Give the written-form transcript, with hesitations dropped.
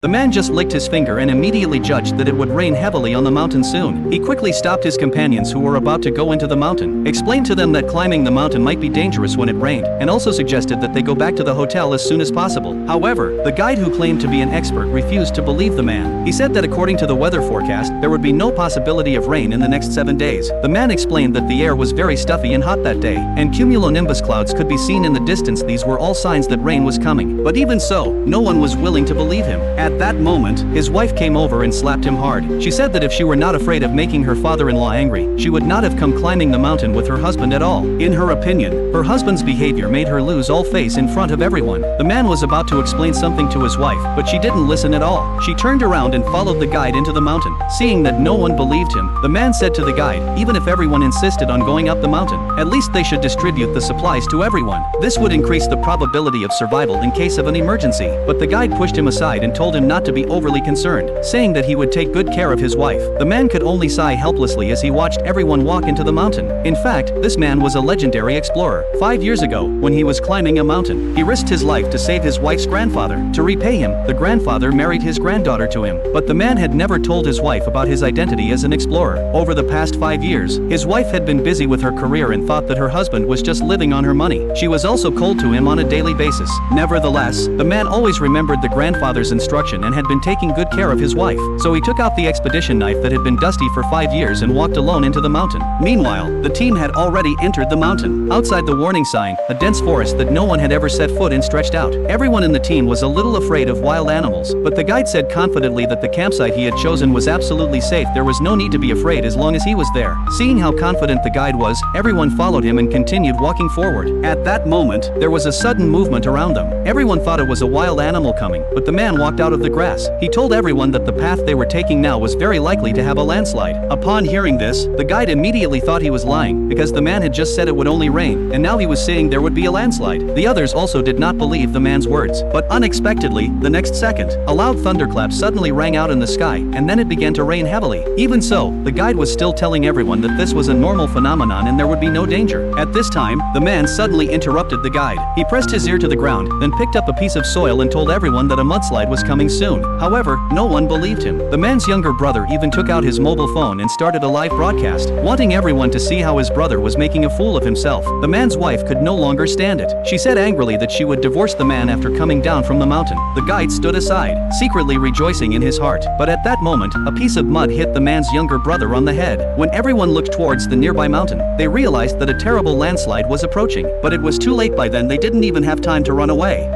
The man just licked his finger and immediately judged that it would rain heavily on the mountain soon. He quickly stopped his companions who were about to go into the mountain, explained to them that climbing the mountain might be dangerous when it rained, and also suggested that they go back to the hotel as soon as possible. However, the guide who claimed to be an expert refused to believe the man. He said that according to the weather forecast, there would be no possibility of rain in the next 7 days. The man explained that the air was very stuffy and hot that day, and cumulonimbus clouds could be seen in the distance. These were all signs that rain was coming. But even so, no one was willing to believe him. At that moment, his wife came over and slapped him hard. She said that if she were not afraid of making her father-in-law angry, she would not have come climbing the mountain with her husband at all. In her opinion, her husband's behavior made her lose all face in front of everyone. The man was about to explain something to his wife, but she didn't listen at all. She turned around and followed the guide into the mountain. Seeing that no one believed him, the man said to the guide, even if everyone insisted on going up the mountain, at least they should distribute the supplies to everyone. This would increase the probability of survival in case of an emergency. But the guide pushed him aside and told him not to be overly concerned, saying that he would take good care of his wife. The man could only sigh helplessly as he watched everyone walk into the mountain. In fact, this man was a legendary explorer. 5 years ago, when he was climbing a mountain, he risked his life to save his wife's grandfather. To repay him, the grandfather married his granddaughter to him. But the man had never told his wife about his identity as an explorer. Over the past 5 years, his wife had been busy with her career and thought that her husband was just living on her money. She was also cold to him on a daily basis. Nevertheless, the man always remembered the grandfather's instruction and had been taking good care of his wife. So he took out the expedition knife that had been dusty for 5 years and walked alone into the mountain. Meanwhile, the team had already entered the mountain. Outside the warning sign, a dense forest that no one had ever set foot in stretched out. Everyone in the team was a little afraid of wild animals, but the guide said confidently that the campsite he had chosen was absolutely safe. There was no need to be afraid as long as he was there. Seeing how confident the guide was, everyone followed him and continued walking forward. At that moment, there was a sudden movement around them. Everyone thought it was a wild animal coming, but the man walked out of the grass. He told everyone that the path they were taking now was very likely to have a landslide. Upon hearing this, the guide immediately thought he was lying, because the man had just said it would only rain, and now he was saying there would be a landslide. The others also did not believe the man's words. But unexpectedly, the next second, a loud thunderclap suddenly rang out in the sky, and then it began to rain heavily. Even so, the guide was still telling everyone that this was a normal phenomenon and there would be no danger. At this time, the man suddenly interrupted the guide. He pressed his ear to the ground, then picked up a piece of soil and told everyone that a mudslide was coming soon. However, no one believed him. The man's younger brother even took out his mobile phone and started a live broadcast, wanting everyone to see how his brother was making a fool of himself. The man's wife could no longer stand it. She said angrily that she would divorce the man after coming down from the mountain. The guide stood aside, secretly rejoicing in his heart. But at that moment, a piece of mud hit the man's younger brother on the head. When everyone looked towards the nearby mountain, they realized that a terrible landslide was approaching. But it was too late by then. They didn't even have time to run away.